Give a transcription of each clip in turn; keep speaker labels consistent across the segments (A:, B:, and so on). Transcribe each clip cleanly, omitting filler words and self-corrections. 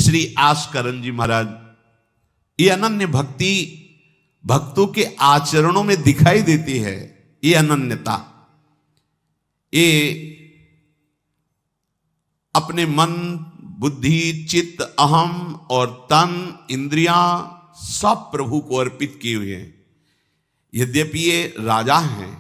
A: श्री आस्करन जी महाराज, ये अनन्य भक्ति भक्तों के आचरणों में दिखाई देती है। ये अनन्यता, ये अपने मन, बुद्धि, चित्त, अहम और तन, इंद्रियां सब प्रभु को अर्पित किए हुए हैं। यद्यपि ये राजा हैं,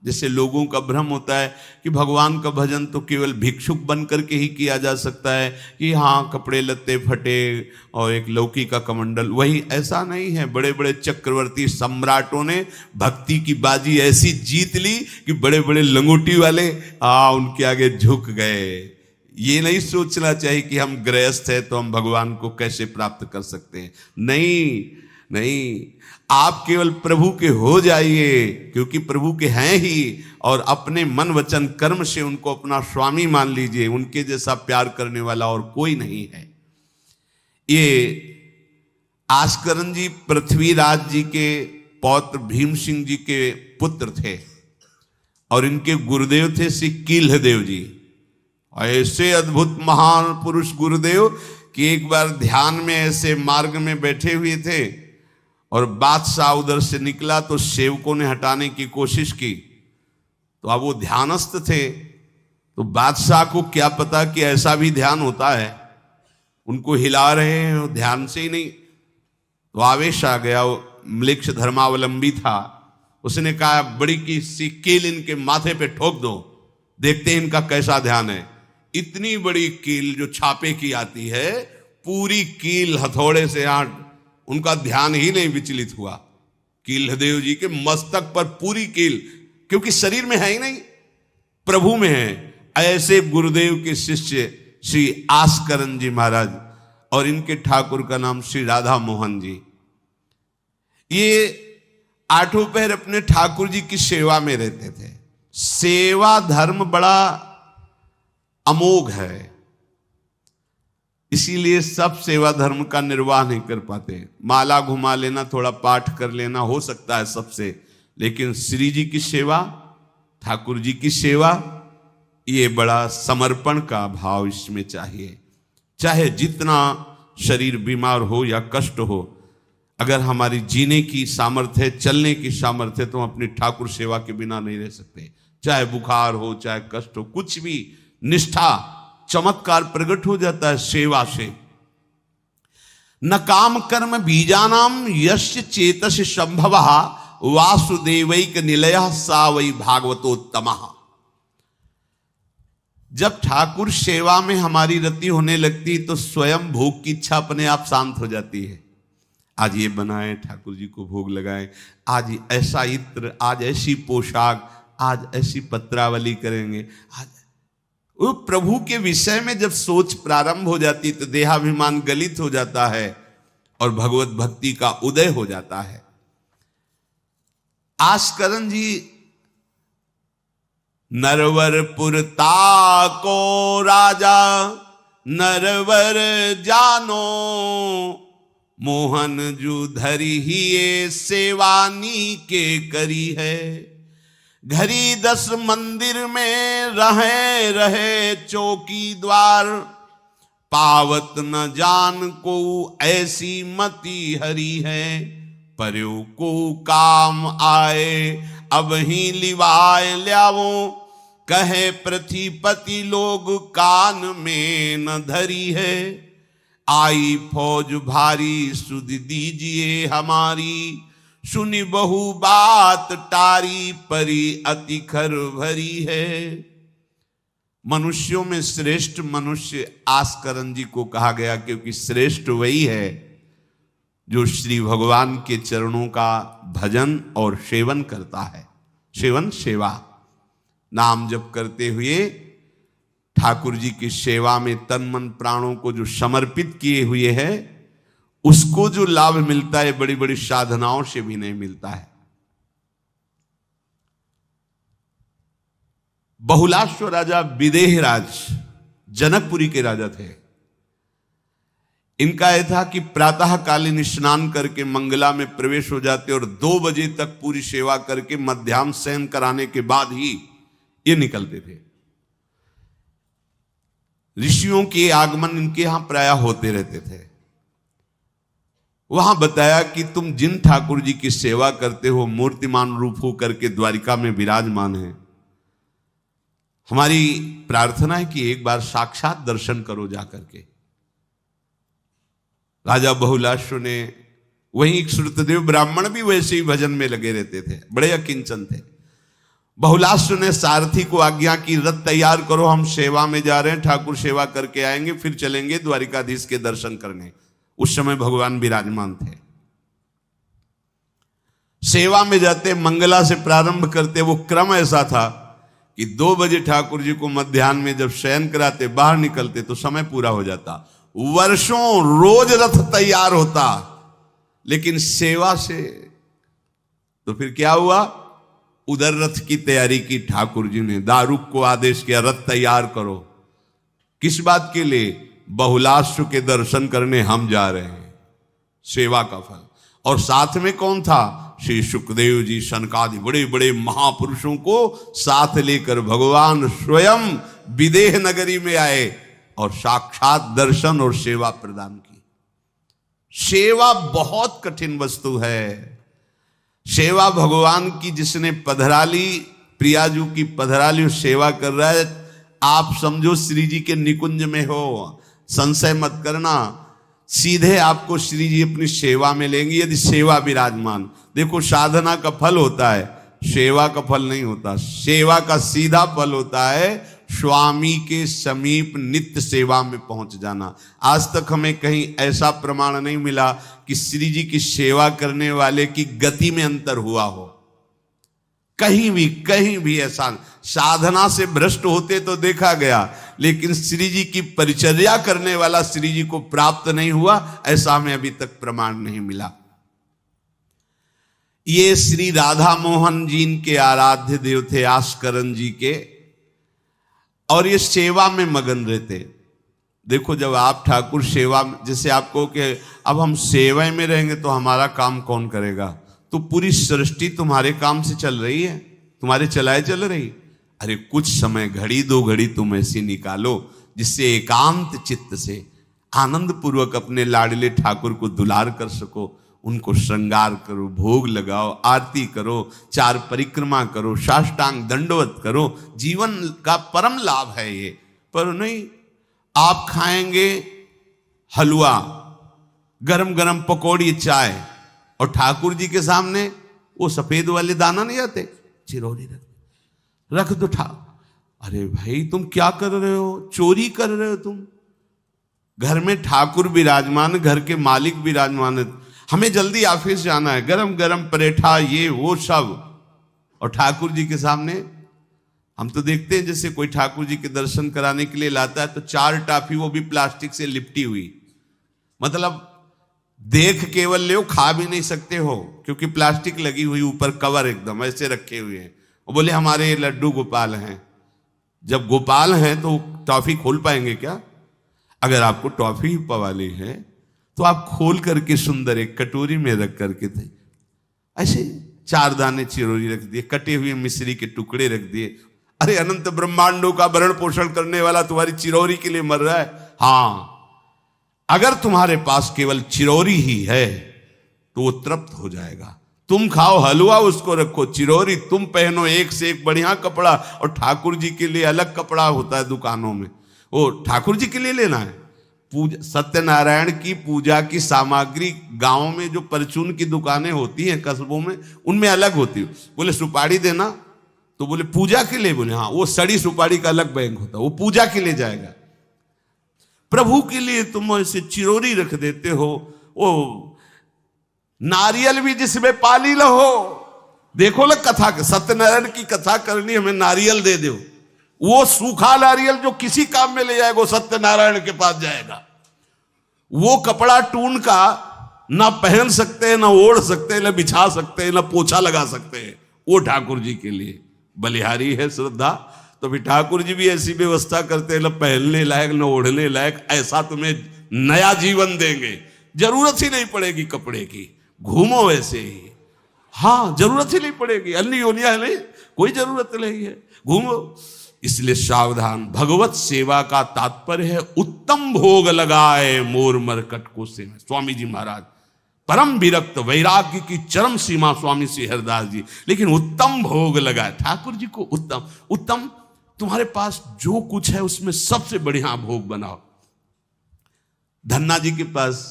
A: जैसे लोगों का भ्रम होता है कि भगवान का भजन तो केवल भिक्षुक बन करके ही किया जा सकता है, कि हाँ कपड़े लत्ते फटे और एक लौकी का कमंडल, वही ऐसा नहीं है। बड़े बड़े चक्रवर्ती सम्राटों ने भक्ति की बाजी ऐसी जीत ली कि बड़े बड़े लंगोटी वाले उनके आगे झुक गए। ये नहीं सोचना चाहिए कि हम गृहस्थ हैं तो हम भगवान को कैसे प्राप्त कर सकते हैं। नहीं नहीं, आप केवल प्रभु के हो जाइए, क्योंकि प्रभु के हैं ही, और अपने मन वचन कर्म से उनको अपना स्वामी मान लीजिए। उनके जैसा प्यार करने वाला और कोई नहीं है। ये आस्करन जी पृथ्वीराज जी के पौत्र भीम सिंह जी के पुत्र थे, और इनके गुरुदेव थे श्री कील्हदेव जी। ऐसे अद्भुत महान पुरुष गुरुदेव कि एक बार ध्यान में ऐसे मार्ग में बैठे हुए थे और बादशाह उधर से निकला तो सेवकों ने हटाने की कोशिश की। तो अब वो ध्यानस्थ थे, तो बादशाह को क्या पता कि ऐसा भी ध्यान होता है। उनको हिला रहे हैं, ध्यान से ही नहीं। तो आवेश आ गया, वो म्लेच्छ धर्मावलंबी था। उसने कहा बड़ी की सी कील इनके माथे पे ठोक दो, देखते हैं इनका कैसा ध्यान है। इतनी बड़ी कील जो छापे की आती है, पूरी कील हथौड़े से उनका ध्यान ही नहीं विचलित हुआ। कील्हदेव जी के मस्तक पर पूरी कील, क्योंकि शरीर में है ही नहीं, प्रभु में है। ऐसे गुरुदेव के शिष्य श्री आस्करन जी महाराज, और इनके ठाकुर का नाम श्री राधा मोहन जी। ये आठों पहर अपने ठाकुर जी की सेवा में रहते थे। सेवा धर्म बड़ा अमोघ है, इसीलिए सब सेवा धर्म का निर्वाह नहीं कर पाते। माला घुमा लेना, थोड़ा पाठ कर लेना हो सकता है सबसे, लेकिन श्री जी की सेवा, ठाकुर जी की सेवा, ये बड़ा समर्पण का भाव इसमें चाहिए। चाहे जितना शरीर बीमार हो या कष्ट हो, अगर हमारी जीने की सामर्थ्य है, चलने की सामर्थ्य है, तो हम अपनी ठाकुर सेवा के बिना नहीं रह सकते। चाहे बुखार हो, चाहे कष्ट हो, कुछ भी, निष्ठा, चमत्कार प्रकट हो जाता है सेवा से। न काम कर्म बीजानाम यस्य चेतस संभव वासुदेवैक निलय सा वै भागवतोत्तमः। जब ठाकुर सेवा में हमारी रति होने लगती तो स्वयं भोग की इच्छा अपने आप शांत हो जाती है। आज ये बनाए, ठाकुर जी को भोग लगाए, आज ऐसा इत्र, आज ऐसी पोशाक, आज ऐसी पत्रावली करेंगे। आज वो प्रभु के विषय में जब सोच प्रारंभ हो जाती तो देहाभिमान गलित हो जाता है और भगवत भक्ति का उदय हो जाता है। आस्करन जी नरवरपुर ताको राजा नरवर जानो, मोहन जू धरी ही ये सेवानी के करी है। घरी 10 मंदिर में रहे रहे चौकी द्वार, पावत न जान को ऐसी मति हरी है। पर्यो को काम आए अब ही लिवाए ल्यावो, कहे पृथ्वीपति लोग कान में न धरी है। आई फौज भारी सुध दीजिए हमारी, सुनी बहु बात टारी परी अति खर भरी है। मनुष्यों में श्रेष्ठ मनुष्य आस्करन जी को कहा गया, क्योंकि श्रेष्ठ वही है जो श्री भगवान के चरणों का भजन और सेवन करता है। सेवन सेवा, नाम जप करते हुए ठाकुर जी की सेवा में तन मन प्राणों को जो समर्पित किए हुए है, उसको जो लाभ मिलता है बड़ी बड़ी साधनाओं से भी नहीं मिलता है। बहुलाश्व राजा विदेहराज जनकपुरी के राजा थे। इनका यह था कि प्रातःकालीन स्नान करके मंगला में प्रवेश हो जाते और 2 बजे तक पूरी सेवा करके मध्याह्न शयन कराने के बाद ही ये निकलते थे। ऋषियों के आगमन इनके यहां प्राय होते रहते थे। वहां बताया कि तुम जिन ठाकुर जी की सेवा करते हो, मूर्तिमान रूप हो करके द्वारिका में विराजमान है, हमारी प्रार्थना है कि एक बार साक्षात दर्शन करो जाकर के। राजा बहुलाश्व ने, वहीं श्रुतदेव ब्राह्मण भी वैसे ही भजन में लगे रहते थे, बड़े अकिंचन थे। बहुलाश्व ने सारथी को आज्ञा की, रथ तैयार करो, हम सेवा में जा रहे हैं, ठाकुर सेवा करके आएंगे, फिर चलेंगे द्वारिकाधीश के दर्शन करने। उस समय भगवान विराजमान थे। सेवा में जाते, मंगला से प्रारंभ करते। वो क्रम ऐसा था कि 2 बजे ठाकुर जी को मध्याह्न में जब शयन कराते, बाहर निकलते तो समय पूरा हो जाता। वर्षों रोज रथ तैयार होता, लेकिन सेवा से तो फिर क्या हुआ, उधर रथ की तैयारी की ठाकुर जी ने, दारुक को आदेश किया रथ तैयार करो। किस बात के लिए? बहुलाश्व के दर्शन करने हम जा रहे हैं, सेवा का फल। और साथ में कौन था? श्री सुखदेव जी, सनकादि बड़े बड़े महापुरुषों को साथ लेकर भगवान स्वयं विदेह नगरी में आए और साक्षात दर्शन और सेवा प्रदान की। सेवा बहुत कठिन वस्तु है। सेवा भगवान की, जिसने पधराली, प्रियाजू की पधराली सेवा कर रहा है, आप समझो श्री जी के निकुंज में हो, संशय मत करना, सीधे आपको श्री जी अपनी सेवा में लेंगे यदि सेवा विराजमान। देखो, साधना का फल होता है, सेवा का फल नहीं होता। सेवा का सीधा फल होता है स्वामी के समीप नित्य सेवा में पहुंच जाना। आज तक हमें कहीं ऐसा प्रमाण नहीं मिला कि श्री जी की सेवा करने वाले की गति में अंतर हुआ हो। कहीं भी ऐसा, साधना से भ्रष्ट होते तो देखा गया, लेकिन श्री जी की परिचर्या करने वाला श्री जी को प्राप्त नहीं हुआ, ऐसा हमें अभी तक प्रमाण नहीं मिला। ये श्री राधा मोहन जी के आराध्य देव थे, आस्करन जी के, और ये सेवा में मगन रहते। देखो, जब आप ठाकुर सेवा, जैसे आपको कि अब हम सेवा में रहेंगे तो हमारा काम कौन करेगा? तो पूरी सृष्टि तुम्हारे काम से चल रही है, तुम्हारे चलाए चल रही। अरे कुछ समय, घड़ी 2 घड़ी तुम ऐसी निकालो जिससे एकांत चित्त से आनंद पूर्वक अपने लाडले ठाकुर को दुलार कर सको। उनको श्रृंगार करो, भोग लगाओ, आरती करो, 4 परिक्रमा करो, साष्टांग दंडवत करो। जीवन का परम लाभ है ये। पर नहीं, आप खाएंगे हलवा, गरम गरम पकौड़ी, चाय, और ठाकुर जी के सामने वो सफेद वाले दाना नहीं आते, चिरौरी रख दो अरे भाई, तुम क्या कर रहे हो? चोरी कर रहे हो तुम। घर में ठाकुर विराजमान, घर के मालिक विराजमान है। हमें जल्दी ऑफिस जाना है, गरम गरम परेठा, ये वो सब, और ठाकुर जी के सामने। हम तो देखते हैं जैसे कोई ठाकुर जी के दर्शन कराने के लिए लाता है तो 4 टाफी, वो भी प्लास्टिक से लिपटी हुई। मतलब देख केवल ले, खा भी नहीं सकते हो क्योंकि प्लास्टिक लगी हुई, ऊपर कवर एकदम ऐसे रखे हुए हैं। वो बोले हमारे लड्डू गोपाल हैं। जब गोपाल हैं तो टॉफी खोल पाएंगे क्या? अगर आपको टॉफी पवाली है तो आप खोल करके सुंदर एक कटोरी में रख करके थे, ऐसे 4 दाने चिरौरी रख दिए, कटे हुए मिश्री के टुकड़े रख दिए। अरे अनंत ब्रह्मांडों का भरण पोषण करने वाला तुम्हारी चिरौरी के लिए मर रहा है। हाँ, अगर तुम्हारे पास केवल चिरौरी ही है तो वो तृप्त हो जाएगा। तुम खाओ हलवा, उसको रखो, चिरौरी तुम पहनो, एक से एक बढ़िया कपड़ा, और ठाकुर जी के लिए अलग कपड़ा होता है दुकानों में, वो ठाकुर जी के लिए लेना है। पूजा, सत्यनारायण की पूजा की सामग्री गांव में जो परचून की दुकानें होती हैं कस्बों में, उनमें अलग होती है। बोले सुपारी देना, तो बोले पूजा के लिए, बोले हाँ, वो सड़ी सुपारी का अलग बैंक होता है, वो पूजा के लिए जाएगा। प्रभु के लिए तुम ऐसे चिरौरी रख देते हो। वो नारियल भी जिसमें पाली लो, देखो ना कथा, सत्यनारायण की कथा करनी, हमें नारियल दे दो। वो सूखा नारियल जो किसी काम में ले जाएगा, सत्यनारायण के पास जाएगा। वो कपड़ा टून का ना पहन सकते हैं, ना ओढ़ सकते हैं, ना बिछा सकते हैं, ना पोछा लगा सकते हैं, वो ठाकुर जी के लिए बलिहारी है श्रद्धा। तो भी ठाकुर जी भी ऐसी व्यवस्था करते हैं, ना पहनने लायक, ना ओढ़ने लायक, ऐसा तुम्हें नया जीवन देंगे, जरूरत ही नहीं पड़ेगी कपड़े की, घूमो वैसे ही। हाँ, जरूरत ही नहीं पड़ेगी, अन्य योनिया नहीं, कोई जरूरत नहीं है, घूमो। इसलिए सावधान। भगवत सेवा का तात्पर्य है उत्तम भोग लगाए मोर मरकट को से। स्वामी जी महाराज परम विरक्त, वैराग्य की चरम सीमा स्वामी श्री हरिदास जी, लेकिन उत्तम भोग लगाए ठाकुर जी को। उत्तम उत्तम, तुम्हारे पास जो कुछ है उसमें सबसे बढ़िया भोग बनाओ। धन्ना जी के पास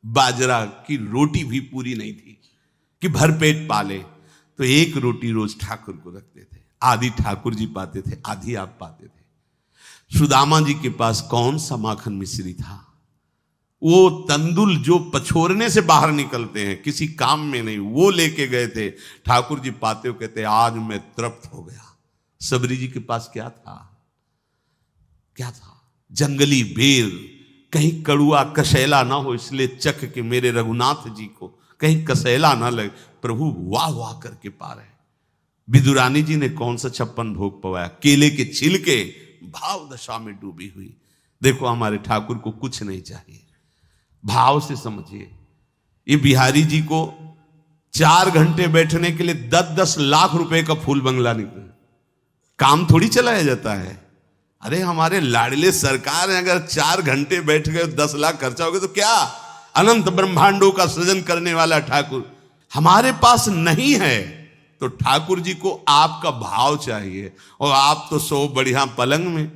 A: बाजरा की रोटी भी पूरी नहीं थी कि भरपेट पाले, तो एक रोटी रोज ठाकुर को रखते थे। आधी ठाकुर जी पाते थे, आधी आप पाते थे। सुदामा जी के पास कौन सा माखन मिश्री था? वो तंदुल जो पछोरने से बाहर निकलते हैं, किसी काम में नहीं, वो लेके गए थे। ठाकुर जी पाते हो कहते आज मैं तृप्त हो गया। सबरी जी के पास क्या था? क्या था? जंगली बेर, कहीं कड़ुआ कसेला ना हो, इसलिए चख के मेरे रघुनाथ जी को कहीं कसेला ना लगे। प्रभु वाह वाह करके पा रहे। विदुरानी जी ने कौन सा 56 भोग पवाया? केले के छिलके, भाव दशा में डूबी हुई। देखो हमारे ठाकुर को कुछ नहीं चाहिए, भाव से समझिए। ये बिहारी जी को 4 घंटे बैठने के लिए 10-10 लाख रुपए का फूल बंगला निकला, काम थोड़ी चलाया जाता है। अरे हमारे लाडले सरकार है, अगर 4 घंटे बैठ गए 10 लाख खर्चा हो गया तो क्या? अनंत ब्रह्मांडों का सृजन करने वाला ठाकुर हमारे पास नहीं है, तो ठाकुर जी को आपका भाव चाहिए। और आप तो सो बढ़िया पलंग में,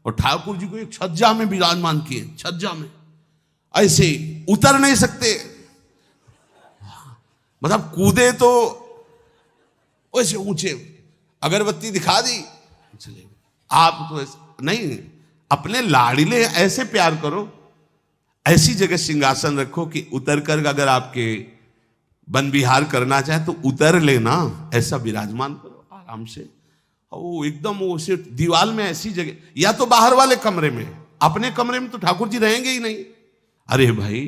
A: और ठाकुर जी को एक छज्जा में विराजमान किए। छज्जा में ऐसे उतर नहीं सकते, मतलब कूदे तो वैसे ऊंचे, अगरबत्ती दिखा दी चले। आप तो ऐसे नहीं, अपने लाड़िले ऐसे प्यार करो, ऐसी जगह सिंहासन रखो कि उतर कर अगर आपके वन विहार करना चाहे तो उतर लेना, ऐसा विराजमान करो आराम से। वो एकदम उसे दीवार में ऐसी जगह, या तो बाहर वाले कमरे में, अपने कमरे में तो ठाकुर जी रहेंगे ही नहीं। अरे भाई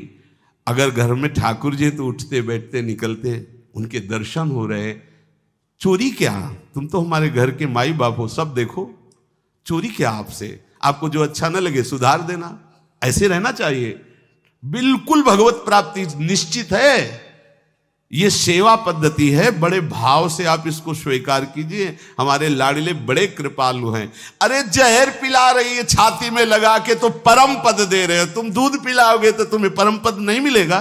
A: अगर घर में ठाकुर जी तो उठते बैठते निकलते, उनके दर्शन हो रहे, चोरी क्या? तुम तो हमारे घर के माई बाप हो, सब देखो, चोरी क्या आपसे? आपको जो अच्छा न लगे सुधार देना, ऐसे रहना चाहिए। बिल्कुल भगवत प्राप्ति निश्चित है। ये सेवा पद्धति है, बड़े भाव से आप इसको स्वीकार कीजिए। हमारे लाडले बड़े कृपालु हैं। अरे जहर पिला रही है छाती में लगा के तो परम पद दे रहे हो, तुम दूध पिलाओगे तो तुम्हें परम पद नहीं मिलेगा।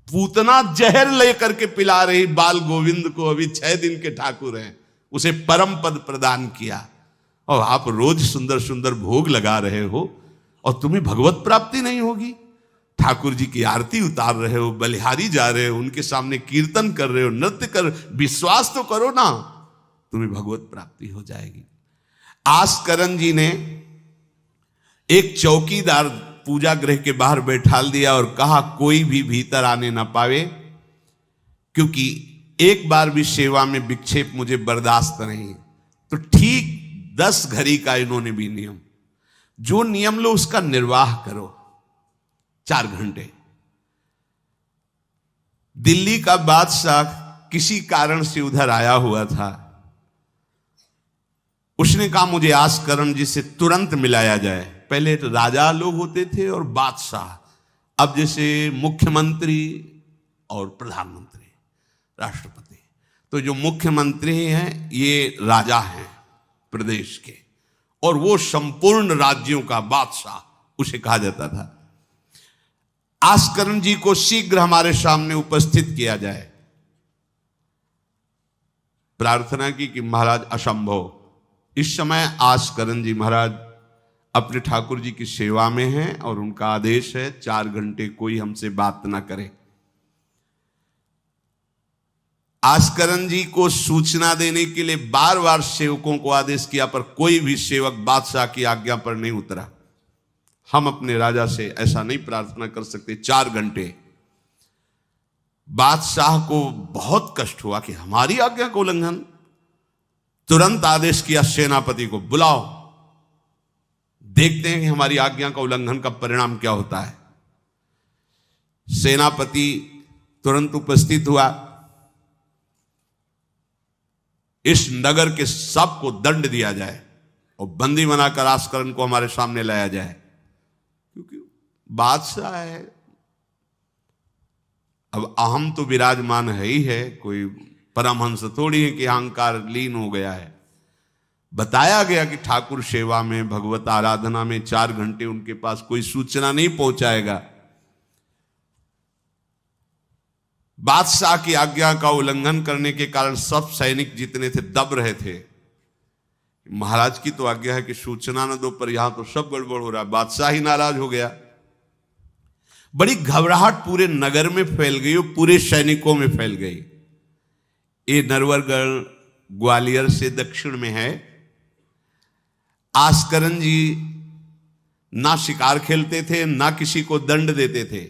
A: पूतना जहर लेकर के पिला रही बाल गोविंद को, अभी 6 दिन के ठाकुर हैं, उसे परम पद प्रदान किया, और आप रोज सुंदर सुंदर भोग लगा रहे हो और तुम्हें भगवत प्राप्ति नहीं होगी। ठाकुर जी की आरती उतार रहे हो, बलिहारी जा रहे हो, उनके सामने कीर्तन कर रहे हो, नृत्य कर, विश्वास तो करो ना, तुम्हें भगवत प्राप्ति हो जाएगी। आस्करण जी ने एक चौकीदार पूजा गृह के बाहर बैठाल दिया और कहा कोई भी भीतर आने ना पावे, क्योंकि एक बार भी सेवा में विक्षेप मुझे बर्दाश्त नहीं। तो ठीक 10 घड़ी का इन्होंने भी नियम, जो नियम लो उसका निर्वाह करो। 4 घंटे। दिल्ली का बादशाह किसी कारण से उधर आया हुआ था, उसने कहा मुझे आस्करण जी से तुरंत मिलाया जाए। पहले तो राजा लोग होते थे और बादशाह, अब जैसे मुख्यमंत्री और प्रधानमंत्री, राष्ट्रपति। तो जो मुख्यमंत्री हैं ये राजा हैं प्रदेश के, और वो संपूर्ण राज्यों का बादशाह उसे कहा जाता था। आस्करण जी को शीघ्र हमारे सामने उपस्थित किया जाए। प्रार्थना की कि महाराज असंभव, इस समय आस्करण जी महाराज अपने ठाकुर जी की सेवा में हैं और उनका आदेश है 4 घंटे कोई हमसे बात ना करे। आस्करण जी को सूचना देने के लिए बार बार सेवकों को आदेश किया, पर कोई भी सेवक बादशाह की आज्ञा पर नहीं उतरा। हम अपने राजा से ऐसा नहीं प्रार्थना कर सकते। 4 घंटे। बादशाह को बहुत कष्ट हुआ कि हमारी आज्ञा का उल्लंघन। तुरंत आदेश किया सेनापति को, बुलाओ, देखते हैं कि हमारी आज्ञा का उल्लंघन का परिणाम क्या होता है। सेनापति तुरंत उपस्थित हुआ। इस नगर के सबको दंड दिया जाए और बंदी बनाकर आस्करण को हमारे सामने लाया जाए, क्योंकि बादशाह है। अब अहम तो विराजमान है ही है, कोई परमहंस थोड़ी है कि अहंकार लीन हो गया है। बताया गया कि ठाकुर सेवा में, भगवत आराधना में 4 घंटे उनके पास कोई सूचना नहीं पहुंचाएगा। बादशाह की आज्ञा का उल्लंघन करने के कारण सब सैनिक जितने थे दब रहे थे। महाराज की तो आज्ञा है कि सूचना न दो, पर यहां तो सब गड़बड़ हो रहा है। बादशाह ही नाराज हो गया। बड़ी घबराहट पूरे नगर में फैल गई और पूरे सैनिकों में फैल गई। ये नरवरगढ़ ग्वालियर से दक्षिण में है। आस्करन जी ना शिकार खेलते थे, ना किसी को दंड देते थे,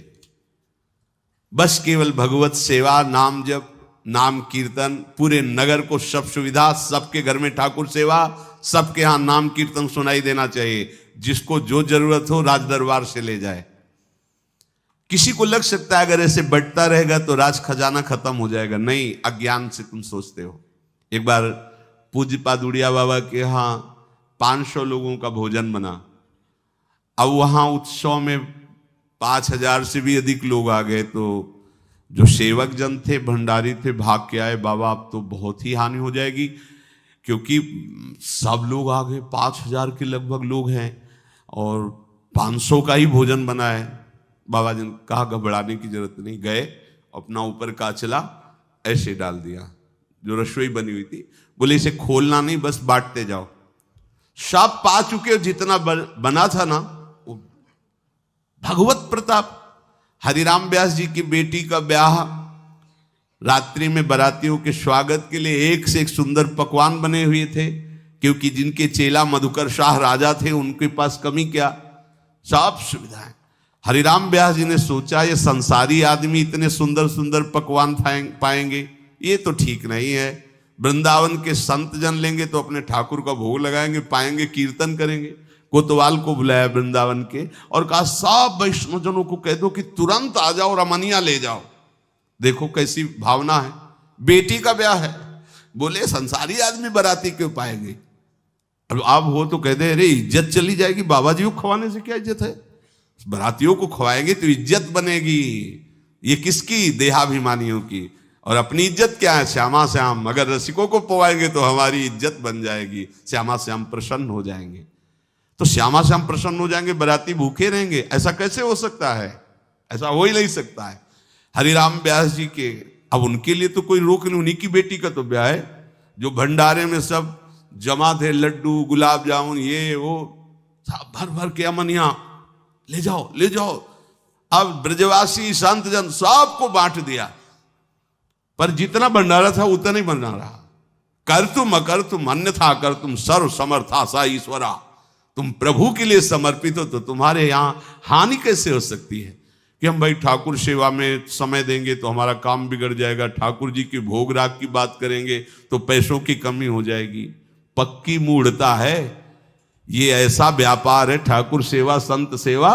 A: बस केवल भगवत सेवा, नाम जप, नाम कीर्तन, पूरे नगर को सब सुविधा, सबके घर में ठाकुर सेवा, सबके यहां नाम कीर्तन सुनाई देना चाहिए। जिसको जो जरूरत हो राज दरबार से ले जाए। किसी को लग सकता है अगर ऐसे बढ़ता रहेगा तो राज खजाना खत्म हो जाएगा। नहीं, अज्ञान से तुम सोचते हो। एक बार पूज्य पादुड़िया बाबा के यहां 500 लोगों का भोजन बना। अब वहां उत्सव में 5000 से भी अधिक लोग आ गए। तो जो सेवक जन थे, भंडारी थे, भाग के आए, बाबा अब तो बहुत ही हानि हो जाएगी, क्योंकि सब लोग आ गए, 5000 के लगभग लोग हैं और 500 का ही भोजन बना है। बाबा जी ने कहा घबराने की जरूरत नहीं। गए, अपना ऊपर का चला ऐसे डाल दिया जो रसोई बनी हुई थी। बोले इसे खोलना नहीं, बस बांटते जाओ। सब पा चुके, जितना बना था ना, भगवत प्रताप। हरिराम व्यास जी की बेटी का ब्याह, रात्रि में बारातियों के स्वागत के लिए एक से एक सुंदर पकवान बने हुए थे, क्योंकि जिनके चेला मधुकर शाह राजा थे उनके पास कमी क्या, सब सुविधाएं। हरिराम व्यास जी ने सोचा ये संसारी आदमी इतने सुंदर सुंदर पकवान पाएंगे, ये तो ठीक नहीं है। वृंदावन के संत जन लेंगे तो अपने ठाकुर का भोग लगाएंगे, पाएंगे, कीर्तन करेंगे। कोतवाल को बुलाया वृंदावन के और कहा सब वैष्णव जनों को कह दो कि तुरंत आ जाओ, रमनिया ले जाओ। देखो कैसी भावना है, बेटी का ब्याह है। बोले संसारी आदमी बाराती क्यों पाएंगे। अब हो तो कह दे अरे इज्जत चली जाएगी, बाबा जी को खवाने से क्या इज्जत है, बारातियों को खवाएंगे तो इज्जत बनेगी। ये किसकी, देहाभिमानियों की। और अपनी इज्जत क्या है, श्यामा श्याम। अगर रसिकों को पवाएंगे तो हमारी इज्जत बन जाएगी, श्यामा श्याम प्रसन्न हो जाएंगे। तो श्यामा श्याम प्रसन्न हो जाएंगे, बाराती भूखे रहेंगे, ऐसा कैसे हो सकता है, ऐसा हो ही नहीं सकता है। हरिराम व्यास जी के, अब उनके लिए तो कोई रोक नहीं, उन्हीं की बेटी का तो ब्याह है। जो भंडारे में सब जमा थे, लड्डू, गुलाब जामुन, ये वो सब भर भर के अमनिया, ले जाओ ले जाओ। अब ब्रजवासी संत जन सबको बांट दिया, पर जितना भंडारा था उतना ही बना रहा। कर तुम अकर तुम अन्यथा कर तुम सर्व समर्था सा ईश्वरा। तुम प्रभु के लिए समर्पित हो तो तुम्हारे यहां हानि कैसे हो सकती है कि हम भाई ठाकुर सेवा में समय देंगे तो हमारा काम बिगड़ जाएगा, ठाकुर जी के भोग राग की बात करेंगे तो पैसों की कमी हो जाएगी। पक्की मूढ़ता है ये, ऐसा व्यापार है ठाकुर सेवा, संत सेवा।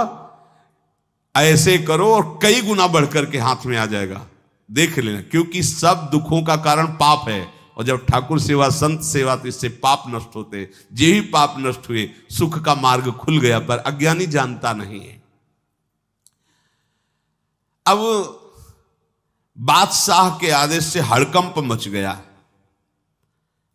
A: ऐसे करो और कई गुना बढ़कर के हाथ में आ जाएगा, देख लेना। क्योंकि सब दुखों का कारण पाप है, और जब ठाकुर सेवा, संत सेवा, तो इससे पाप नष्ट होते। जे ही पाप नष्ट हुए सुख का मार्ग खुल गया, पर अज्ञानी जानता नहीं है। अब बादशाह के आदेश से हड़कंप मच गया।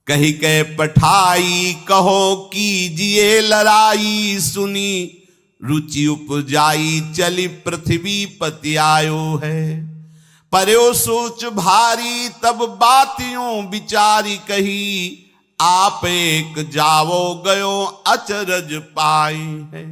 A: कही के पठाई कहो कीजिए लड़ाई, सुनी रुचि उपजाई चली पृथ्वी पति आयो है। पर्यो सोच भारी तब बातियों विचारी कही, आप एक जावो गयो अचरज पाई है।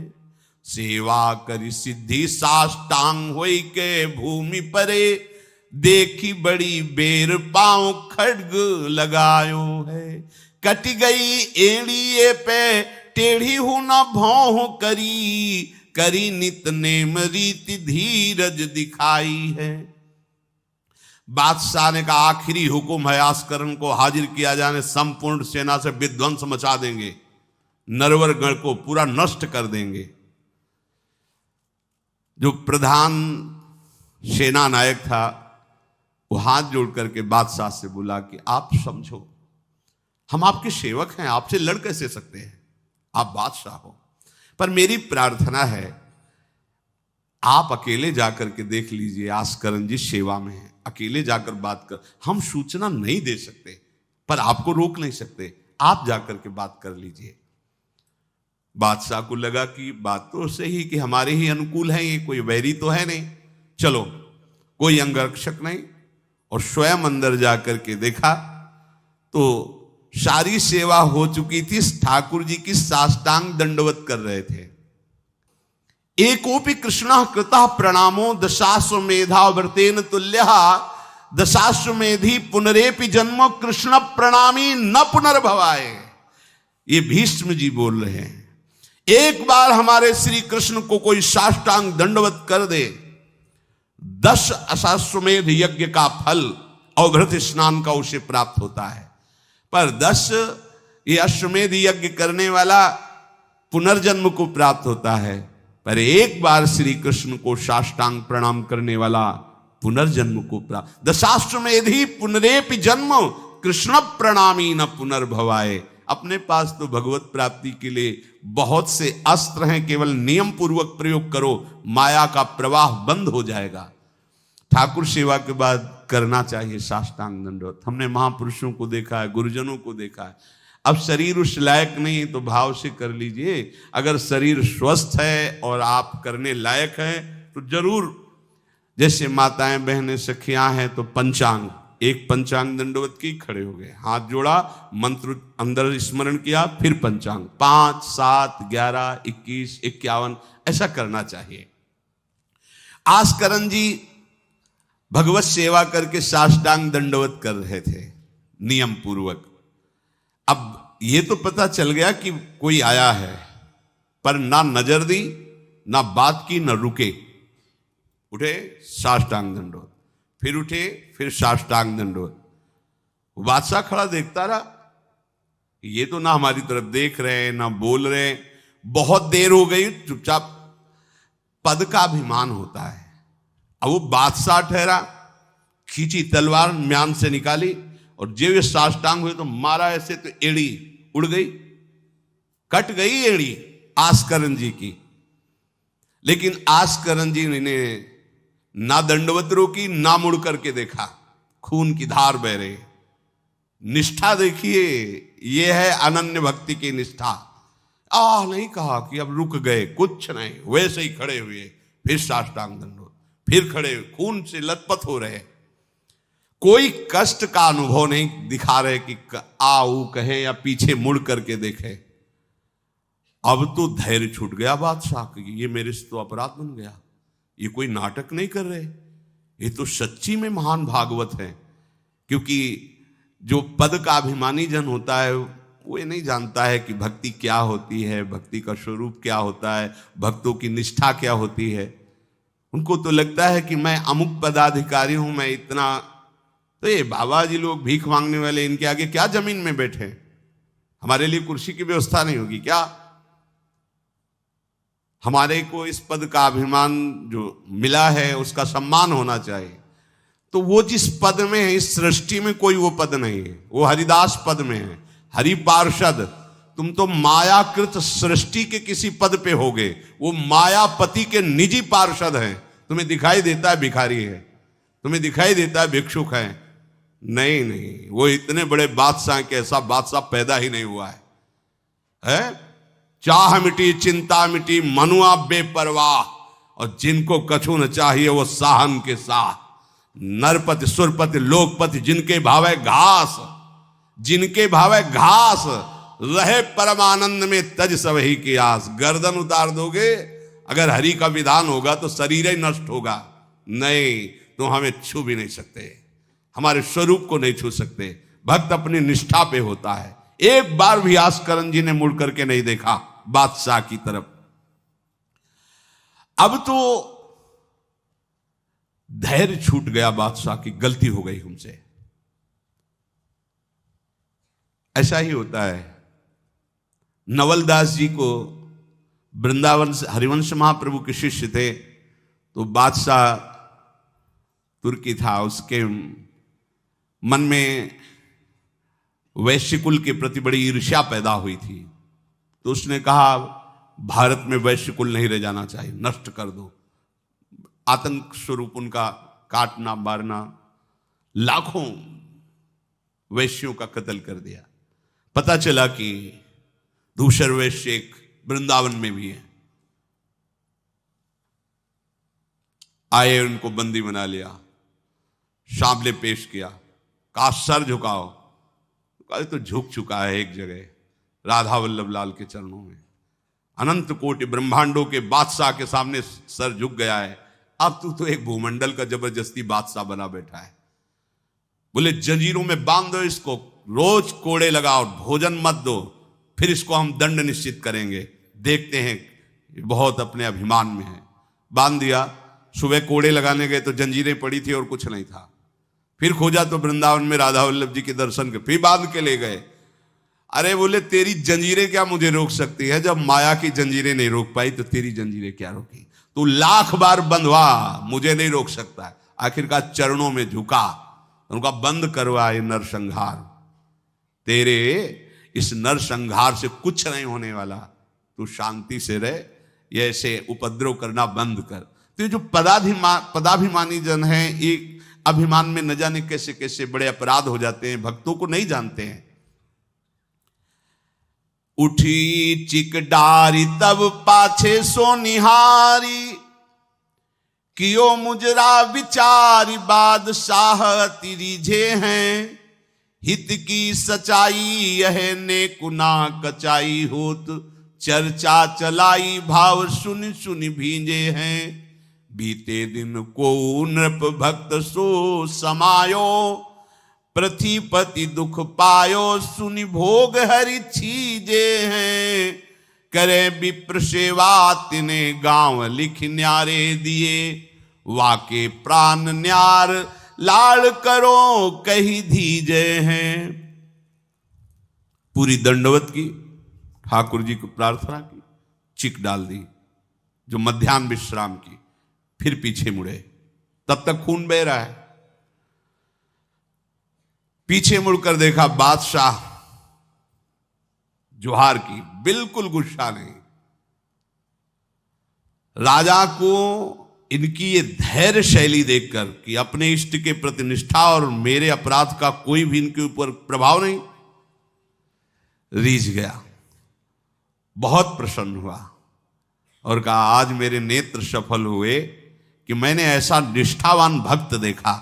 A: सेवा करी सिद्धि साष्टांग होई के भूमि परे, देखी बड़ी बेर पांव खड्ग लगायो है। कट गई एड़िए पे टेढ़ी हूं न भौं करी, करी नित नेम रीति धीरज दिखाई है। बादशाह ने कहा आखिरी हुक्म है, आस्करन को हाजिर किया जाने, संपूर्ण सेना से विध्वंस मचा देंगे, नरवरगढ़ को पूरा नष्ट कर देंगे। जो प्रधान सेना नायक था वो हाथ जोड़ करके बादशाह से बोला कि आप समझो, हम आपके सेवक हैं, आपसे लड़ कैसे सकते हैं, आप बादशाह हो। पर मेरी प्रार्थना है आप अकेले जाकर के देख लीजिए, आस्करन जी सेवा में है, अकेले जाकर बात कर। हम सूचना नहीं दे सकते पर आपको रोक नहीं सकते, आप जाकर के बात कर लीजिए। बादशाह को लगा कि बात तो सही कि हमारे ही अनुकूल है, ये कोई वैरी तो है नहीं, चलो कोई अंगरक्षक नहीं। और स्वयं अंदर जाकर के देखा तो सारी सेवा हो चुकी थी, ठाकुर जी की साष्टांग दंडवत कर रहे थे। एकोपि कृष्ण कृतः प्रणामो दशाश्वमेधा व्रतेन तुल्य दशाश्वमेधी पुनरेपि जन्म कृष्ण प्रणामी न पुनर्भवाए। ये भीष्म जी बोल रहे हैं, एक बार हमारे श्री कृष्ण को कोई साष्टांग दंडवत कर दे, 10 अश्वमेध यज्ञ का फल और व्रत स्नान का उसे प्राप्त होता है। पर 10 ये अश्वमेध यज्ञ करने वाला पुनर्जन्म को प्राप्त होता है, पर एक बार श्री कृष्ण को साष्टांग प्रणाम करने वाला पुनर्जन्म को प्राप्त। दशाश्वमेधी पुनरेपि जन्म कृष्ण प्रणामी न पुनर्भवाए। अपने पास तो भगवत प्राप्ति के लिए बहुत से अस्त्र हैं, केवल नियम पूर्वक प्रयोग करो, माया का प्रवाह बंद हो जाएगा। ठाकुर सेवा के बाद करना चाहिए साष्टांग दंडवत। हमने महापुरुषों को देखा है, गुरुजनों को देखा है। अब शरीर उस लायक नहीं है तो भाव से कर लीजिए। अगर शरीर स्वस्थ है और आप करने लायक हैं तो जरूर, जैसे माताएं बहनें सखियां हैं तो पंचांग, एक पंचांग दंडवत की, खड़े हो गए, हाथ जोड़ा, मंत्र अंदर स्मरण किया, फिर पंचांग 5, 7, 11, 21, 51 ऐसा करना चाहिए। आस्करण जी भगवत सेवा करके साष्टांग दंडवत कर रहे थे नियम पूर्वक। अब ये तो पता चल गया कि कोई आया है, पर ना नजर दी, ना बात की, ना रुके, उठे साष्टांग दंडवत, फिर उठे, फिर साष्टांग दंडवत। बादशाह खड़ा देखता रहा, ये तो ना हमारी तरफ देख रहे हैं ना बोल रहे हैं। बहुत देर हो गई, चुपचाप। पद का अभिमान होता है। अब वो बादशाह ठहरा, खींची तलवार, म्यान से निकाली और जब ये साष्टांग हुए तो मारा ऐसे, तो एड़ी उड़ गई, कट गई एड़ी आस्करण जी की। लेकिन आस्करण जी ने ना दंडवत रोकी, ना मुड़ करके देखा, खून की धार बह रही। निष्ठा देखिए, ये है अनन्य भक्ति की निष्ठा। नहीं कहा कि अब रुक गए, कुछ नहीं, वैसे ही खड़े हुए, फिर साष्टांग दंडवत, फिर खड़े, खून से लथपथ हो रहे, कोई कष्ट का अनुभव नहीं दिखा रहे कि आओ कहे या पीछे मुड़ करके देखे। अब तो धैर्य छूट गया बादशाह कि ये मेरे से तो अपराध बन गया, ये कोई नाटक नहीं कर रहे, ये तो सच्ची में महान भागवत है। क्योंकि जो पद का अभिमानी जन होता है वो ये नहीं जानता है कि भक्ति क्या होती है, भक्ति का स्वरूप क्या होता है, भक्तों की निष्ठा क्या होती है। उनको तो लगता है कि मैं अमुक पदाधिकारी हूं, मैं इतना, तो ये बाबा जी लोग भीख मांगने वाले, इनके आगे क्या जमीन में बैठे, हमारे लिए कुर्सी की व्यवस्था नहीं होगी क्या? हमारे को इस पद का अभिमान जो मिला है उसका सम्मान होना चाहिए। तो वो जिस पद में है, इस सृष्टि में कोई वो पद नहीं है, वो हरिदास पद में है, हरि पार्षद। तुम तो मायाकृत सृष्टि के किसी पद पे होगे, वो मायापति के निजी पार्षद हैं। तुम्हें दिखाई देता है भिखारी है, तुम्हें दिखाई देता है भिक्षुक है, नहीं नहीं, वो इतने बड़े बादशाह के ऐसा बादशाह पैदा ही नहीं हुआ है? चाह मिटी चिंता मिटी मनुआ बेपरवाह, और जिनको कछु न चाहिए वो साहन के साह। नरपति सुरपति लोकपति जिनके भावे घास, जिनके भावे घास, रहे परमानंद में तज सब ही की आस। गर्दन उतार दोगे, अगर हरि का विधान होगा तो शरीर ही नष्ट होगा, नहीं तो हमें छू भी नहीं सकते, हमारे स्वरूप को नहीं छू सकते। भक्त अपनी निष्ठा पे होता है। एक बार भी आस्करण जी ने मुड़ करके नहीं देखा बादशाह की तरफ। अब तो धैर्य छूट गया बादशाह की, गलती हो गई हमसे। ऐसा ही होता है। नवलदास जी को वृंदावन से हरिवंश महाप्रभु के शिष्य थे, तो बादशाह तुर्की था, उसके मन में वैश्यकुल के प्रति बड़ी ईर्ष्या पैदा हुई थी। तो उसने कहा भारत में वैश्यकुल नहीं रह जाना चाहिए, नष्ट कर दो। आतंक स्वरूप उनका काटना मारना, लाखों वैश्यों का कत्ल कर दिया। पता चला कि धूसर वैश्य एक वृंदावन में भी है। आए, उनको बंदी बना लिया, सामने पेश किया, कहा सर झुकाओ। कहा तो झुक चुका है एक जगह, राधा वल्लभ लाल के चरणों में। अनंत कोटि ब्रह्मांडों के बादशाह के सामने सर झुक गया है, अब तू तो एक भूमंडल का जबरदस्ती बादशाह बना बैठा है। बोले जंजीरों में बांध दो इसको, रोज कोड़े लगाओ, भोजन मत दो, फिर इसको हम दंड निश्चित करेंगे, देखते हैं, बहुत अपने अभिमान में है। बांध दिया। सुबह कोड़े लगाने गए तो जंजीरें पड़ी थी और कुछ नहीं था। फिर खोजा तो वृंदावन में राधा वल्लभ जी के दर्शन के, फिर बांध के ले गए। अरे बोले तेरी जंजीरें क्या मुझे रोक सकती है, जब माया की जंजीरें नहीं रोक पाई तो तेरी जंजीरें क्या रोकी। तू लाख बार बंधवा, मुझे नहीं रोक सकता है। आखिरकार चरणों में झुका, उनका बंद करवा ये नरसंहार। तेरे इस नरसंहार से कुछ नहीं होने वाला, तू शांति से रह, ये ऐसे उपद्रव करना बंद कर। तो ये जो पदाभिमानी जन हैं, एक अभिमान में न जाने कैसे कैसे बड़े अपराध हो जाते हैं, भक्तों को नहीं जानते हैं। उठी चिक डारी तब पाछे सो निहारी, कियो मुजरा विचारी बादशाह तिरिझे हैं। हित की सच्चाई यह ने कुना कचाई होत, चर्चा चलाई भाव सुन सुन भींजे हैं। बीते दिन को नृप भक्त सो समायो, पृथ्वीपति दुख पायो सुनि भोग हरि छीजे हैं। करे विप्र सेवा तिने गांव लिख न्यारे दिए, वाके प्राण न्यार लाड़ करो कही धीजे हैं। पूरी दंडवत की, ठाकुर जी को प्रार्थना की, चिक डाल दी जो मध्याह्न विश्राम की, फिर पीछे मुड़े। तब तक खून बह रहा है। पीछे मुड़कर देखा, बादशाह जोहार की, बिल्कुल गुस्सा नहीं। राजा को इनकी ये धैर्य शैली देखकर कि अपने इष्ट के प्रति निष्ठा और मेरे अपराध का कोई भी इनके ऊपर प्रभाव नहीं, रीझ गया, बहुत प्रसन्न हुआ और कहा आज मेरे नेत्र सफल हुए कि मैंने ऐसा निष्ठावान भक्त देखा।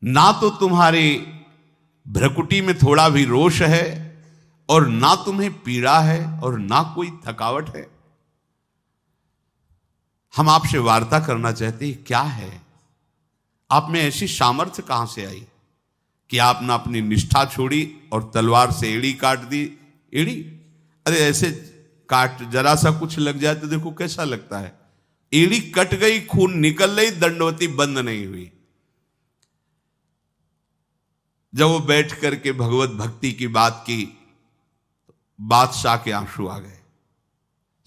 A: ना तो तुम्हारी भ्रकुटी में थोड़ा भी रोष है, और ना तुम्हें पीड़ा है, और ना कोई थकावट है। हम आपसे वार्ता करना चाहते हैं, क्या है आप में ऐसी सामर्थ्य कहां से आई कि आपने अपनी निष्ठा छोड़ी और तलवार से एड़ी काट दी। एड़ी, अरे ऐसे काट, जरा सा कुछ लग जाए तो देखो कैसा लगता है। एड़ी कट गई, खून निकल गई, दंडवती बंद नहीं हुई। जब वो बैठ करके भगवत भक्ति की बात की, बादशाह के आंसू आ गए।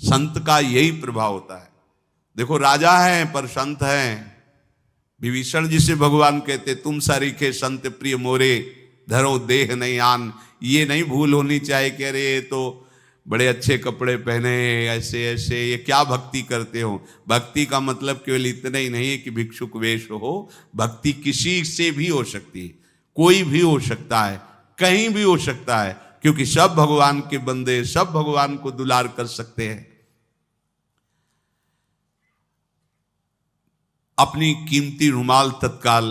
A: संत का यही प्रभाव होता है। देखो राजा हैं पर संत हैं। विभीषण जी से भगवान कहते, तुम सरीखे संत प्रिय मोरे, धरो देह नहीं आन। ये नहीं भूल होनी चाहिए कि अरे ये तो बड़े अच्छे कपड़े पहने, ऐसे ऐसे, ये क्या भक्ति करते हो। भक्ति का मतलब केवल इतना ही नहीं है कि भिक्षुक वेश हो। भक्ति किसी से भी हो सकती है, कोई भी हो सकता है, कहीं भी हो सकता है, क्योंकि सब भगवान के बंदे, सब भगवान को दुलार कर सकते हैं। अपनी कीमती रुमाल तत्काल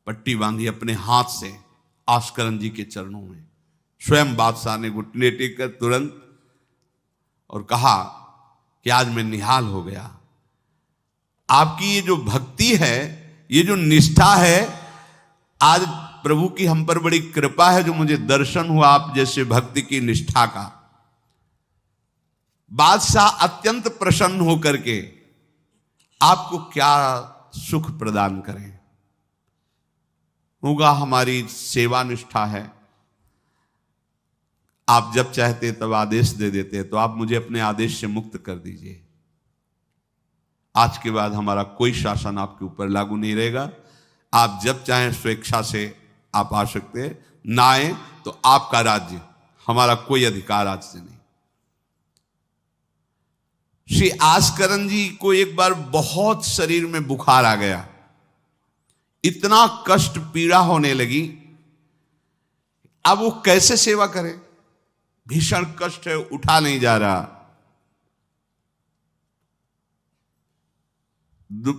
A: पट्टी बांधी अपने हाथ से आस्करन जी के चरणों में। स्वयं बादशाह ने घुटने टेक कर तुरंत और कहा कि आज मैं निहाल हो गया। आपकी ये जो भक्ति है, ये जो निष्ठा है, आज प्रभु की हम पर बड़ी कृपा है जो मुझे दर्शन हुआ आप जैसे भक्ति की निष्ठा का। बादशाह अत्यंत प्रसन्न होकर के आपको क्या सुख प्रदान करें। होगा हमारी सेवा निष्ठा है, आप जब चाहते तब आदेश दे देते, तो आप मुझे अपने आदेश से मुक्त कर दीजिए। आज के बाद हमारा कोई शासन आपके ऊपर लागू नहीं रहेगा। आप जब चाहें स्वेच्छा से आप आ सकते हैं, ना आए तो आपका राज्य, हमारा कोई अधिकार आज से नहीं। श्री आस्करन जी को एक बार बहुत शरीर में बुखार आ गया, इतना कष्ट पीड़ा होने लगी अब वो कैसे सेवा करे? भीषण कष्ट है, उठा नहीं जा रहा।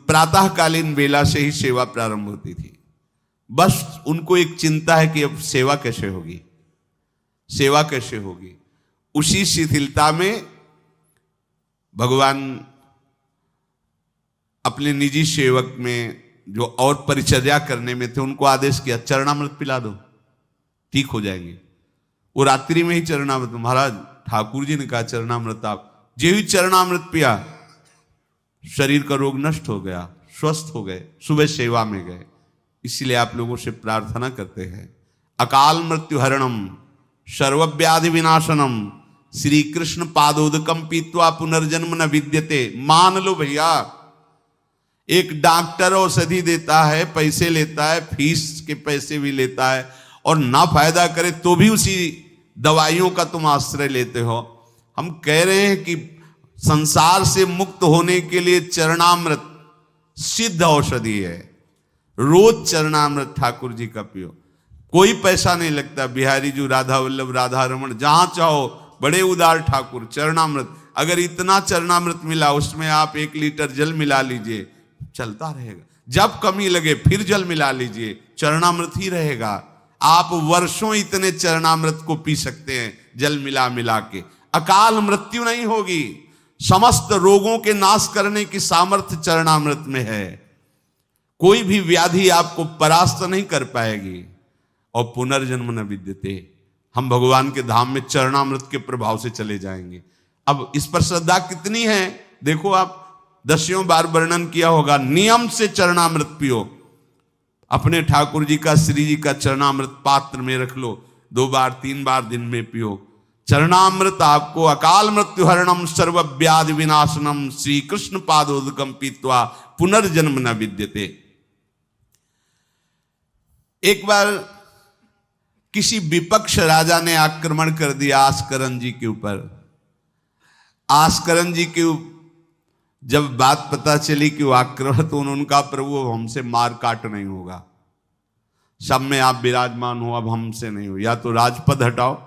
A: प्रातःकालीन बेला से ही सेवा प्रारंभ होती थी। बस उनको एक चिंता है कि अब सेवा कैसे होगी, सेवा कैसे होगी। उसी शिथिलता में भगवान अपने निजी सेवक में जो और परिचर्या करने में थे उनको आदेश किया, चरणामृत पिला दो, ठीक हो जाएंगे। वो रात्रि में ही चरणामृत, महाराज ठाकुर जी ने कहा चरणामृत आप, जो ही चरणामृत पिया शरीर का रोग नष्ट हो गया, स्वस्थ हो गए, सुबह सेवा में गए। इसीलिए आप लोगों से प्रार्थना करते हैं, अकाल मृत्यु हरणम सर्वव्याधि विनाशनम श्री कृष्ण पादोदकम पीत्वा पुनर्जन्म न विद्यते। मान लो भैया, एक डॉक्टर औषधि देता है, पैसे लेता है, फीस के पैसे भी लेता है, और ना फायदा करे तो भी उसी दवाइयों का तुम आश्रय लेते हो। हम कह रहे हैं कि संसार से मुक्त होने के लिए चरणामृत सिद्ध औषधि है। रोज चरणामृत ठाकुर जी का पियो, कोई पैसा नहीं लगता। बिहारी जी, राधा वल्लभ, राधा रमन, जहां चाहो, बड़े उदार ठाकुर। चरणामृत, अगर इतना चरणामृत मिला उसमें आप 1 लीटर जल मिला लीजिए, चलता रहेगा। जब कमी लगे फिर जल मिला लीजिए, चरणामृत ही रहेगा। आप वर्षों इतने चरणामृत को पी सकते हैं जल मिला मिला के। अकाल मृत्यु नहीं होगी। समस्त रोगों के नाश करने की सामर्थ्य चरणामृत में है। कोई भी व्याधि आपको परास्त नहीं कर पाएगी। और पुनर्जन्म न विद्यते, हम भगवान के धाम में चरणामृत के प्रभाव से चले जाएंगे। अब इस पर श्रद्धा कितनी है देखो आप, 10 बार वर्णन किया होगा। नियम से चरणामृत पियो, अपने ठाकुर जी का, श्री जी का चरणामृत पात्र में रख लो, 2 बार 3 बार दिन में पियो। चरणामृत आपको अकाल मृत्यु हरणम सर्वव्याधि विनाशनम श्री कृष्ण पादोदकम पीत्वा पुनर्जन्म न विद्यते। एक बार किसी विपक्ष राजा ने आक्रमण कर दिया आस्करन जी के ऊपर। आस्करन जी के जब बात पता चली कि वो आक्रमण, तो उनका प्रभु हमसे मार काट नहीं होगा, सब में आप विराजमान हो, अब हमसे नहीं हो। या तो राजपद हटाओ,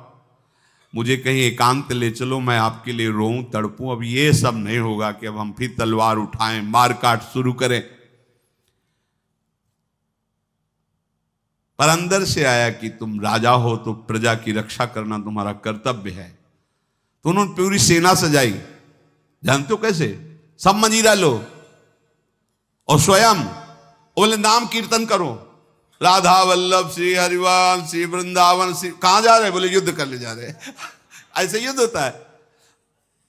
A: मुझे कहीं एकांत ले चलो, मैं आपके लिए रोऊं तड़पूं। अब ये सब नहीं होगा कि अब हम फिर तलवार उठाएं, मार काट शुरू करें। पर अंदर से आया कि तुम राजा हो तो प्रजा की रक्षा करना तुम्हारा कर्तव्य है। तो उन्होंने पूरी सेना सजाई, जानते हो कैसे? सब मंजीरा लो और स्वयं बोले नाम कीर्तन करो, राधा वल्लभ श्री हरिवान श्री वृंदावन श्री। कहां जा रहे? बोले युद्ध करने जा रहे हैं। ऐसे युद्ध होता है।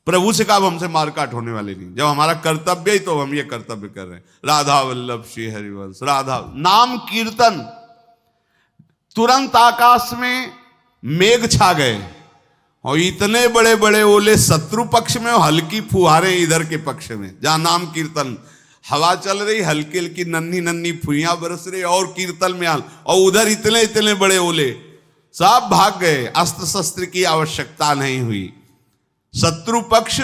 A: प्रभु से कहा हमसे मारकाट होने वाले नहीं, जब हमारा कर्तव्य ही तो हम ये कर्तव्य कर रहे हैं। राधा वल्लभ श्री हरिवंश, राधा नाम कीर्तन। तुरंत आकाश में मेघ छा गए और इतने बड़े बड़े ओले शत्रु पक्ष में और हल्की फुहारें इधर के पक्ष में। जहां नाम कीर्तन, हवा चल रही, हल्की हल्की नन्ही नन्ही फुइयां बरस रही और कीर्तन में हाल, और उधर इतने इतने बड़े ओले। सब भाग गए, अस्त्र शस्त्र की आवश्यकता नहीं हुई। शत्रु पक्ष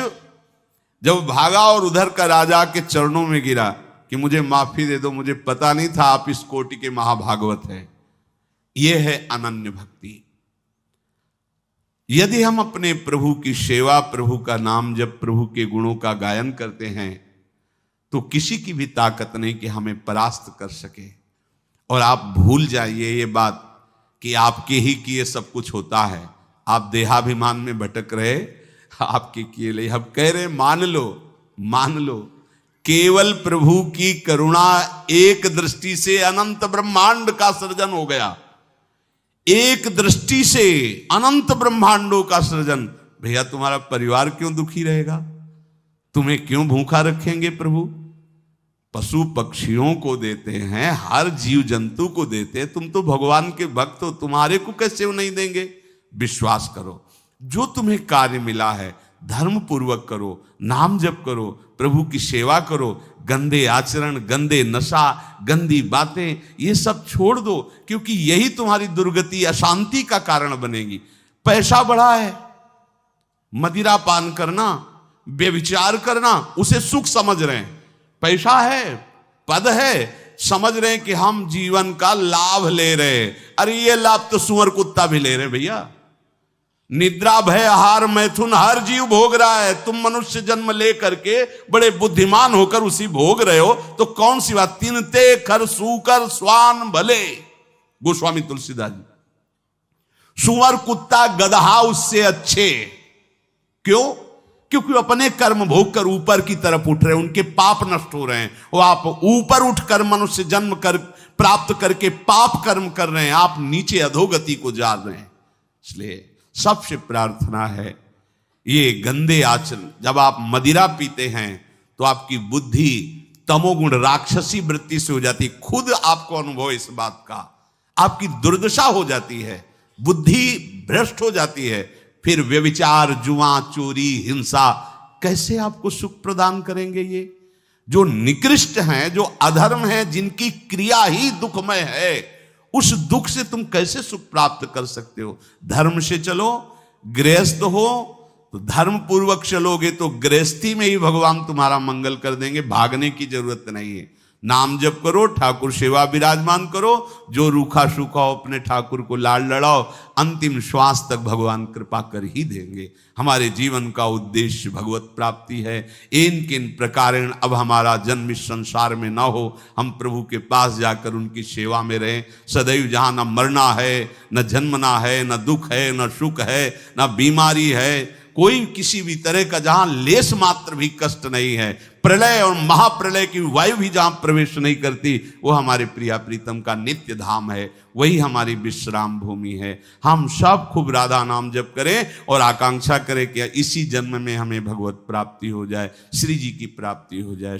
A: जब भागा और उधर का राजा के चरणों में गिरा कि मुझे माफी दे दो, मुझे पता नहीं था आप इस कोटि के महाभागवत हैं। यह है अनन्य भक्ति। यदि हम अपने प्रभु की सेवा, प्रभु का नाम जब, प्रभु के गुणों का गायन करते हैं, तो किसी की भी ताकत नहीं कि हमें परास्त कर सके। और आप भूल जाइए ये बात कि आपके ही किए सब कुछ होता है। आप देहाभिमान में भटक रहे, आपके किए ले। हम कह रहे मान लो, मान लो, केवल प्रभु की करुणा एक दृष्टि से अनंत ब्रह्मांड का सृजन हो गया। एक दृष्टि से अनंत ब्रह्मांडों का सृजन। भैया तुम्हारा परिवार क्यों दुखी रहेगा? तुम्हें क्यों भूखा रखेंगे प्रभु? पशु पक्षियों को देते हैं, हर जीव जंतु को देते हैं। तुम तो भगवान के भक्त हो, तुम्हारे को कैसे वो नहीं देंगे? विश्वास करो, जो तुम्हें कार्य मिला है धर्म पूर्वक करो, नाम जप करो, प्रभु की सेवा करो। गंदे आचरण, गंदे नशा, गंदी बातें, ये सब छोड़ दो, क्योंकि यही तुम्हारी दुर्गति, अशांति का कारण बनेगी। पैसा बढ़ा है, मदिरा पान करना, व्यभिचार करना, उसे सुख समझ रहे हैं। पैसा है, पद है, समझ रहे हैं कि हम जीवन का लाभ ले रहे हैं। अरे ये लाभ तो सुअर कुत्ता भी ले रहे भैया। निद्रा भय आहार मैथुन हर जीव भोग रहा है। तुम मनुष्य जन्म ले करके बड़े बुद्धिमान होकर उसी भोग रहे हो, तो कौन सी बात। तिनते खर सूकर स्वान भले, गोस्वामी तुलसीदास जी। सुअर कुत्ता गदहा उससे अच्छे। क्यों? क्योंकि अपने कर्म भोग कर ऊपर की तरफ उठ रहे हैं, उनके पाप नष्ट हो रहे हैं। वो आप ऊपर उठकर मनुष्य जन्म कर प्राप्त करके पाप कर्म कर रहे हैं, आप नीचे अधोगति को जा रहे हैं। इसलिए सबसे प्रार्थना है, ये गंदे आचरण, जब आप मदिरा पीते हैं तो आपकी बुद्धि तमोगुण राक्षसी वृत्ति से हो जाती है। खुद आपको अनुभव इस बात का, आपकी दुर्दशा हो जाती है, बुद्धि भ्रष्ट हो जाती है। फिर व्यभिचार, जुआ, चोरी, हिंसा कैसे आपको सुख प्रदान करेंगे। ये जो निकृष्ट हैं, जो अधर्म हैं, जिनकी क्रिया ही दुखमय है, उस दुख से तुम कैसे सुख प्राप्त कर सकते हो। धर्म से चलो, गृहस्थ हो तो धर्म पूर्वक चलोगे तो गृहस्थी में ही भगवान तुम्हारा मंगल कर देंगे, भागने की जरूरत नहीं है। नाम जप करो, ठाकुर सेवा विराजमान करो, जो रूखा सूखा हो अपने ठाकुर को लाड़ लड़ाओ, अंतिम श्वास तक भगवान कृपा कर ही देंगे। हमारे जीवन का उद्देश्य भगवत प्राप्ति है। इन किन प्रकारेण अब हमारा जन्म इस संसार में ना हो, हम प्रभु के पास जाकर उनकी सेवा में रहें सदैव। जहाँ न मरना है, न जन्मना है, न दुख है, न सुख है, न बीमारी है, कोई किसी भी तरह का जहां लेस मात्र भी कष्ट नहीं है, प्रलय और महाप्रलय की वायु भी जहां प्रवेश नहीं करती, वो हमारे प्रिया प्रीतम का नित्य धाम है, वही हमारी विश्राम भूमि है। हम सब खूब राधा नाम जप करें और आकांक्षा करें कि इसी जन्म में हमें भगवत प्राप्ति हो जाए, श्री जी की प्राप्ति हो जाए।